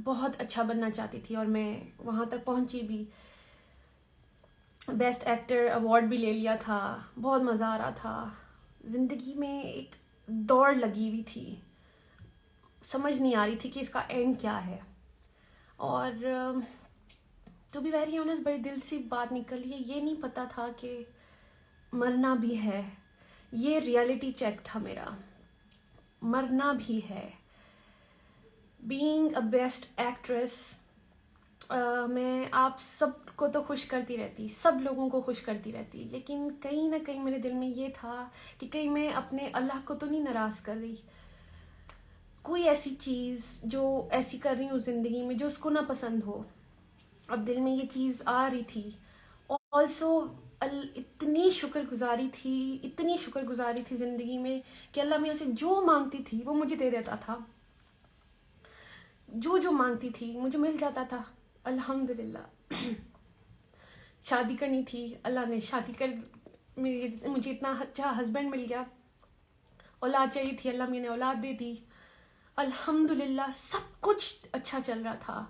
بہت اچھا بننا چاہتی تھی اور میں وہاں تک پہنچی بھی. بیسٹ ایکٹر ایوارڈ بھی لے لیا تھا. بہت مزہ آ رہا تھا. زندگی میں ایک دوڑ لگی ہوئی تھی, سمجھ نہیں آ رہی تھی کہ اس کا اینڈ کیا ہے. اور ٹو بی ویری آنیسٹ بڑی دل سے بات نکل رہی ہے, یہ نہیں پتا تھا کہ مرنا بھی ہے. یہ ریئلٹی چیک تھا میرا, مرنا بھی ہے. بینگ اے بیسٹ ایکٹریس, میں آپ سب کو تو خوش کرتی رہتی, سب لوگوں کو خوش کرتی رہتی, لیکن کہیں نہ کہیں میرے دل میں یہ تھا کہ کہیں میں اپنے اللہ کو تو نہیں ناراض کر رہی. کوئی ایسی چیز جو ایسی کر رہی ہوں زندگی میں جو اس کو نہ پسند ہو. اب دل میں یہ چیز آ رہی تھی. آلسو اتنی شکر گزاری تھی زندگی میں کہ اللہ میاں سے جو مانگتی تھی وہ مجھے دے دیتا تھا. جو مانگتی تھی مجھے مل جاتا تھا. الحمدللہ. شادی کرنی تھی, اللہ نے شادی کر, مجھے اتنا اچھا ہسبینڈ مل گیا. اولاد چاہیے تھی, اللہ میاں نے اولاد دے دی. الحمدللہ سب کچھ اچھا چل رہا تھا.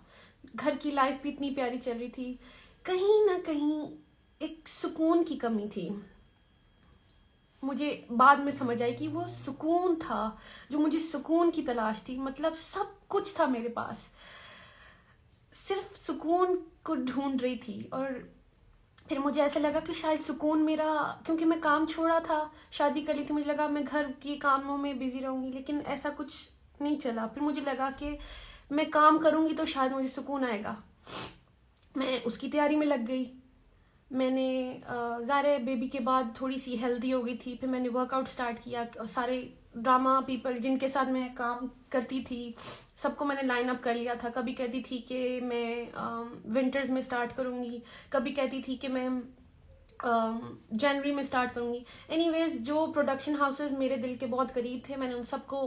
گھر کی لائف بھی اتنی پیاری چل رہی تھی. کہیں نہ کہیں ایک سکون کی کمی تھی. مجھے بعد میں سمجھ آئی کہ وہ سکون تھا جو مجھے سکون کی تلاش تھی. مطلب سب کچھ تھا میرے پاس, صرف سکون کو ڈھونڈ رہی تھی. اور پھر مجھے ایسا لگا کہ شاید سکون میرا, کیونکہ میں کام چھوڑا تھا, شادی کر لی تھی, مجھے لگا میں گھر کی کاموں میں بزی رہوں گی, لیکن ایسا کچھ نہیں چلا. پھر مجھے لگا کہ میں کام کروں گی تو شاید مجھے سکون آئے گا. میں اس کی تیاری میں لگ گئی. میں نے ظاہر بیبی کے بعد تھوڑی سی ہیلدی ہو گئی تھی. پھر میں نے ورک آؤٹ اسٹارٹ کیا. سارے ڈرامہ پیپل جن کے ساتھ میں کام کرتی تھی سب کو میں نے لائن اپ کر لیا تھا. کبھی کہتی تھی کہ میں ونٹرز میں اسٹارٹ کروں گی, کبھی کہتی تھی کہ میں جنوری میں اسٹارٹ کروں گی. اینی ویز جو پروڈکشن ہاؤسز میرے دل کے بہت قریب تھے میں نے ان سب کو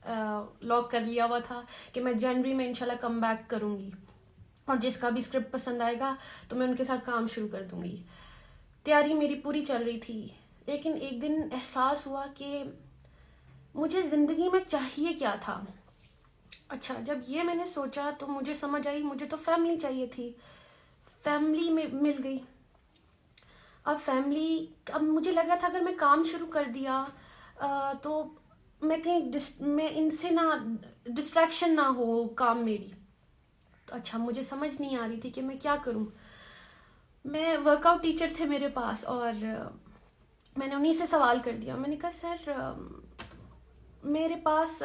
لاک کر لیا ہوا تھا کہ میں جنوری میں انشاءاللہ کم بیک کروں گی, اور جس کا بھی اسکرپٹ پسند آئے گا تو میں ان کے ساتھ کام شروع کر دوں گی. تیاری میری پوری چل رہی تھی. لیکن ایک دن احساس ہوا کہ مجھے زندگی میں چاہیے کیا تھا. اچھا, جب یہ میں نے سوچا تو مجھے سمجھ آئی مجھے تو فیملی چاہیے تھی. فیملی میں مل گئی. اب مجھے لگ رہا تھا اگر میں کام شروع کر دیا تو میں کہیں میں ان سے نہ ڈسٹریکشن نہ ہو کام میری. تو اچھا, مجھے سمجھ نہیں آ رہی تھی کہ میں کیا کروں. میں ورک آؤٹ ٹیچر تھے میرے پاس, اور میں نے انہیں سے سوال کر دیا. میں نے کہا سر میرے پاس,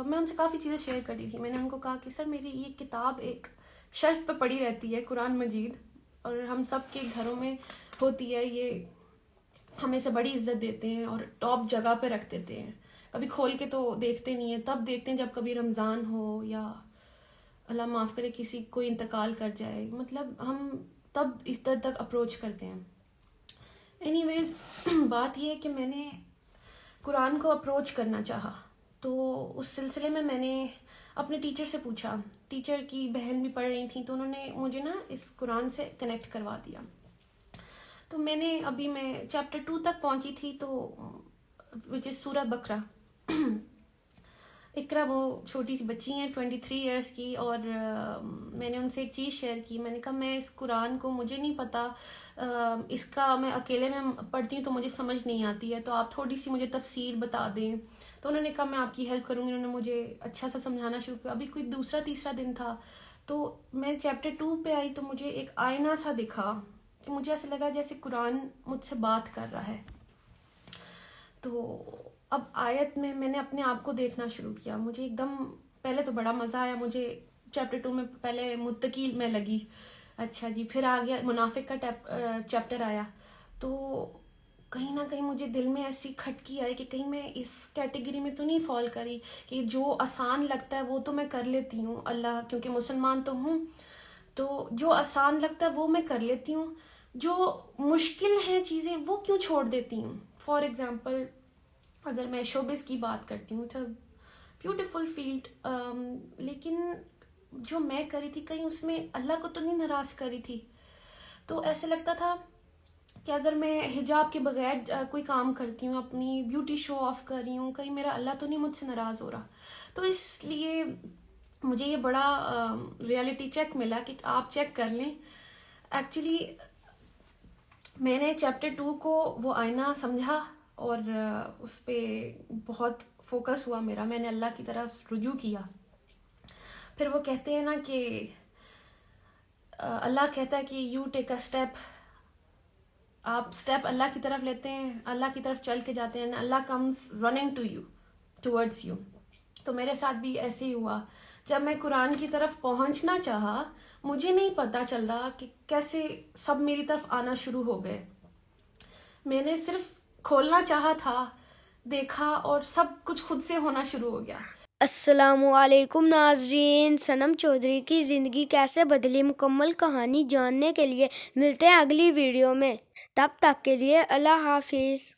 میں ان سے کافی چیزیں شیئر کرتی تھی. میں نے ان کو کہا کہ سر میری یہ کتاب ایک شیلف پہ پڑی رہتی ہے, قرآن مجید, اور ہم سب کے گھروں میں ہوتی ہے, یہ ہمیں سے بڑی عزت دیتے ہیں اور ٹاپ جگہ پہ رکھ دیتے ہیں. کبھی کھول کے تو دیکھتے نہیں ہیں, تب دیکھتے ہیں جب کبھی رمضان ہو یا اللہ معاف کرے کسی کوئی انتقال کر جائے. مطلب ہم تب اس طرح تک اپروچ کرتے ہیں. اینی ویز بات یہ ہے کہ میں نے قرآن کو اپروچ کرنا چاہا. تو اس سلسلے میں نے اپنے ٹیچر سے پوچھا. ٹیچر کی بہن بھی پڑھ رہی تھیں تو انہوں نے مجھے نا اس قرآن سے کنیکٹ کروا دیا. تو میں چیپٹر 2 تک پہنچی تھی, تو وچ از سورہ بقرہ. اقرا وہ چھوٹی سی بچی ہیں 23 ایئرس کی, اور میں نے ان سے ایک چیز شیئر کی. میں نے کہا میں اس قرآن کو, مجھے نہیں پتا اس کا, میں اکیلے میں پڑھتی ہوں تو مجھے سمجھ نہیں آتی ہے, تو آپ تھوڑی سی مجھے تفسیر بتا دیں. تو انہوں نے کہا میں آپ کی ہیلپ کروں گی. انہوں نے مجھے اچھا سا سمجھانا شروع کیا. ابھی کوئی دوسرا تیسرا دن تھا تو میں چیپٹر 2 پہ آئی تو مجھے ایک آئینہ سا دکھا کہ مجھے ایسا لگا جیسے قرآن مجھ سے بات کر رہا ہے. تو اب آیت میں نے اپنے آپ کو دیکھنا شروع کیا. مجھے ایک دم پہلے تو بڑا مزہ آیا. مجھے چیپٹر 2 میں پہلے متقی میں لگی, اچھا جی, پھر آ گیا منافق کا چیپٹر آیا. تو کہیں نہ کہیں مجھے دل میں ایسی کھٹکی آئی کہ کہیں میں اس کیٹیگری میں تو نہیں فال کری کہ جو آسان لگتا ہے وہ تو میں کر لیتی ہوں, اللہ کیونکہ مسلمان تو ہوں, تو جو آسان لگتا ہے وہ میں کر لیتی ہوں, جو مشکل ہیں چیزیں وہ کیوں چھوڑ دیتی ہوں. فار ایگزامپل اگر میں شوبز کی بات کرتی ہوں, تو بیوٹیفل فیلڈ, لیکن جو میں کری تھی کہیں اس میں اللہ کو تو نہیں ناراض کری تھی. تو ایسے لگتا تھا کہ اگر میں حجاب کے بغیر کوئی کام کرتی ہوں, اپنی بیوٹی شو آف کر رہی ہوں, کہیں میرا اللہ تو نہیں مجھ سے ناراض ہو رہا. تو اس لیے مجھے یہ بڑا ریالٹی چیک ملا کہ آپ چیک کر لیں. ایکچولی میں نے چیپٹر 2 کو وہ آئینہ سمجھا اور اس پہ بہت فوکس ہوا میرا. میں نے اللہ کی طرف رجوع کیا. پھر وہ کہتے ہیں نا کہ اللہ کہتا ہے کہ یو ٹیک اے اسٹیپ. آپ اسٹیپ اللہ کی طرف لیتے ہیں, اللہ کی طرف چل کے جاتے ہیں, اللہ comes running to you, towards you. تو میرے ساتھ بھی ایسے ہی ہوا. جب میں قرآن کی طرف پہنچنا چاہا, مجھے نہیں پتہ چل رہا کہ کیسے سب میری طرف آنا شروع ہو گئے. میں نے صرف کھولنا چاہا تھا, دیکھا اور سب کچھ خود سے ہونا شروع ہو گیا. السلام علیکم ناظرین. صنم چودھری کی زندگی کیسے بدلی مکمل کہانی جاننے کے لیے ملتے ہیں اگلی ویڈیو میں. تب تک کے لیے اللہ حافظ.